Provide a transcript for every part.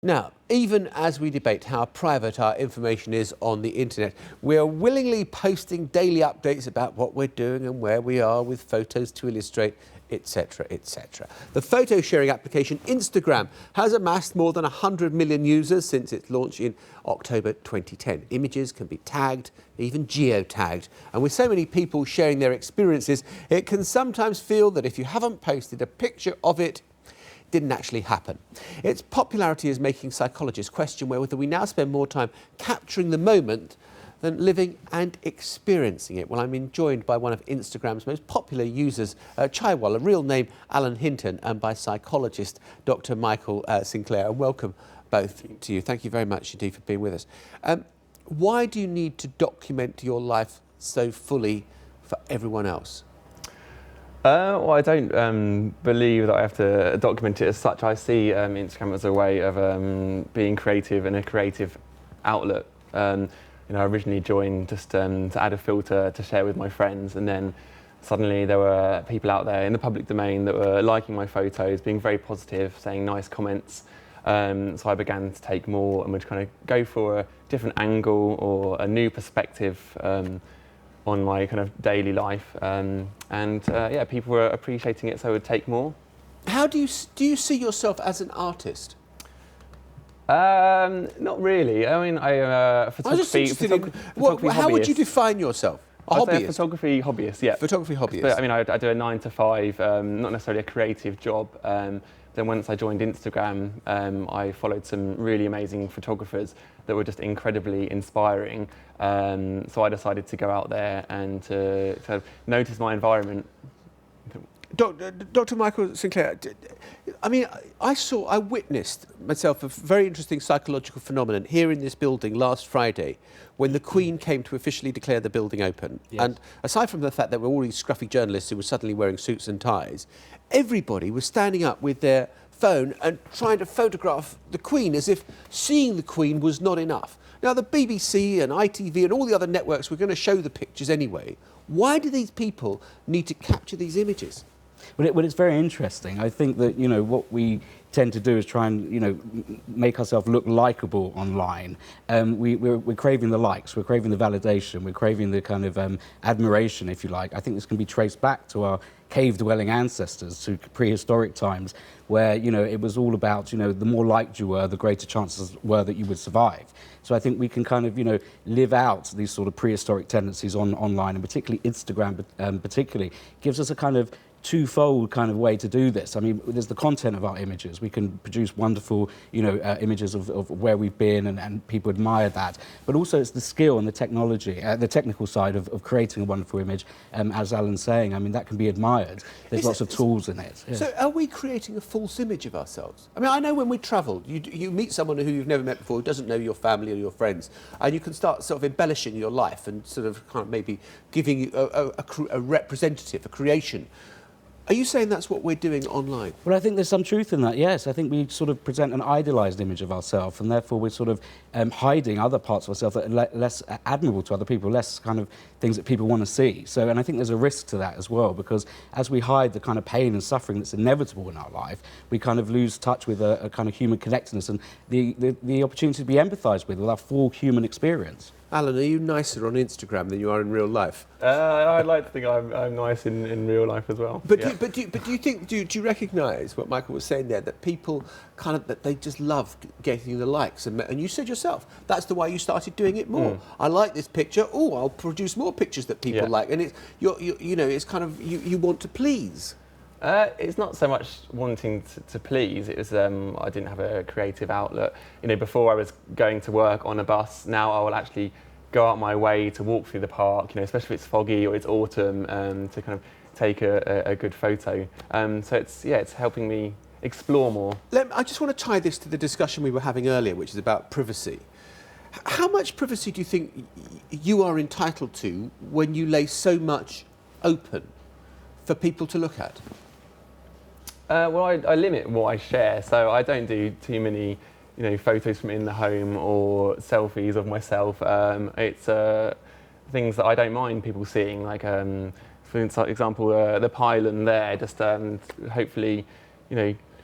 Now, even as we debate how private our information is on the internet, we are willingly posting daily updates about what we're doing and where we are with photos to illustrate, etc., etc. The photo sharing application Instagram has amassed more than 100 million users since its launch in October 2010. Images can be tagged, even geotagged, and with so many people sharing their experiences, it can sometimes feel that if you haven't posted a picture of it, didn't actually happen. Its popularity is making psychologists question whether we now spend more time capturing the moment than living and experiencing it. Well, I'm joined by one of Instagram's most popular users, Chaiwal, a real name Alan Hinton, and by psychologist Dr. Michael Sinclair. And welcome both to you. Thank you very much indeed for being with us. Why do you need to document your life so fully for everyone else? Well, I don't believe that I have to document it as such. I see Instagram as a way of being creative and a creative outlet. I originally joined just to add a filter to share with my friends, and then suddenly there were people out there in the public domain that were liking my photos, being very positive, saying nice comments. So I began to take more and would kind of go for a different angle or a new perspective on my kind of daily life, yeah, people were appreciating it, so I would take more. How do you see yourself as an artist? Not really. I mean, photography. How would you define yourself? A hobbyist? Photography hobbyist, yeah. Photography hobbyist. But I mean, I do a 9 to 5, not necessarily a creative job. Then once I joined Instagram, I followed some really amazing photographers that were just incredibly inspiring. So I decided to go out there and to kind of notice my environment. Dr. Michael Sinclair, I mean, I witnessed myself a very interesting psychological phenomenon here in this building last Friday when the Queen came to officially declare the building open. Yes. And aside from the fact that there were all these scruffy journalists who were suddenly wearing suits and ties, everybody was standing up with their phone and trying to photograph the Queen as if seeing the Queen was not enough. Now, the BBC and ITV and all the other networks were going to show the pictures anyway. Why do these people need to capture these images? Well, it's very interesting. I think that, what we tend to do is try and, make ourselves look likeable online. We're craving the likes, we're craving the validation, we're craving the kind of admiration, if you like. I think this can be traced back to our cave-dwelling ancestors, to prehistoric times, where, it was all about, the more liked you were, the greater chances were that you would survive. So I think we can kind of, live out these sort of prehistoric tendencies online, and particularly Instagram, particularly, gives us a kind of twofold kind of way to do this. I mean, there's the content of our images. We can produce wonderful, images of where we've been, and people admire that. But also it's the skill and the technology, the technical side of creating a wonderful image. As Alan's saying, I mean, that can be admired. There's lots of tools in it. Yeah. So are we creating a false image of ourselves? I mean, I know when we travel, you meet someone who you've never met before, who doesn't know your family or your friends, and you can start sort of embellishing your life and sort of kind of maybe giving you a representative, a creation. Are you saying that's what we're doing online? Well, I think there's some truth in that, yes. I think we sort of present an idealised image of ourselves, and therefore we're sort of hiding other parts of ourselves that are less admirable to other people, less kind of things that people want to see. So, and I think there's a risk to that as well, because as we hide the kind of pain and suffering that's inevitable in our life, we kind of lose touch with a kind of human connectedness and the opportunity to be empathised with our full human experience. Alan, are you nicer on Instagram than you are in real life? I'd like to think I'm nice in real life as well. But yeah. Do you recognise what Michael was saying there, that people kind of, that they just love getting the likes, and you said yourself that's the why you started doing it more. I like this picture. Oh, I'll produce more pictures that people like, and it's it's kind of you want to please. It's not so much wanting to please. It was I didn't have a creative outlet. Before I was going to work on a bus. Now I will actually go out my way to walk through the park. Especially if it's foggy or it's autumn, to kind of take a good photo. So it's helping me explore more. I just want to tie this to the discussion we were having earlier, which is about privacy. How much privacy do you think you are entitled to when you lay so much open for people to look at? Well, I limit what I share, so I don't do too many, photos from in the home or selfies of myself. It's things that I don't mind people seeing, like, for example, the pylon there, just hopefully,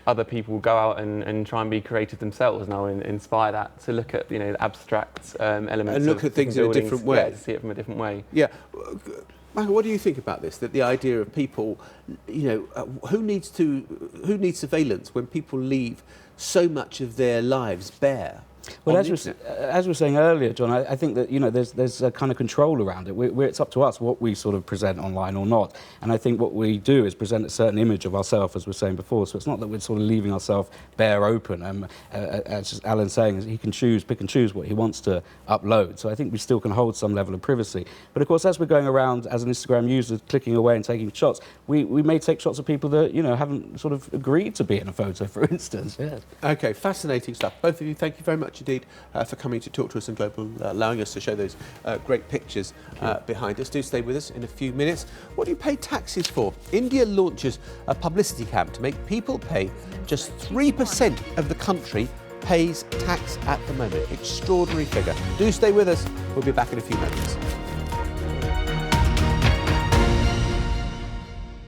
other people go out and try and be creative themselves now and inspire that to look at, you know, the abstract elements And look of at things in a buildings, different way. yeah, to see it from a different way. Yeah. Michael, what do you think about this? That the idea of people, you know, who needs surveillance when people leave so much of their lives bare? Well, as we were saying earlier, John, I think that, you know, there's a kind of control around it. It's up to us what we sort of present online or not. And I think what we do is present a certain image of ourselves, as we were saying before. So it's not that we're sort of leaving ourselves bare open. As Alan's saying, he can pick and choose what he wants to upload. So I think we still can hold some level of privacy. But of course, as we're going around as an Instagram user, clicking away and taking shots, we may take shots of people that, you know, haven't sort of agreed to be in a photo, for instance. Yeah. Okay, fascinating stuff. Both of you, thank you very much indeed for coming to talk to us in Global, allowing us to show those great pictures behind us. Do stay with us in a few minutes. What do you pay taxes for? India launches a publicity camp to make people pay. Just 3% of the country pays tax at the moment. Extraordinary figure. Do stay with us. We'll be back in a few moments.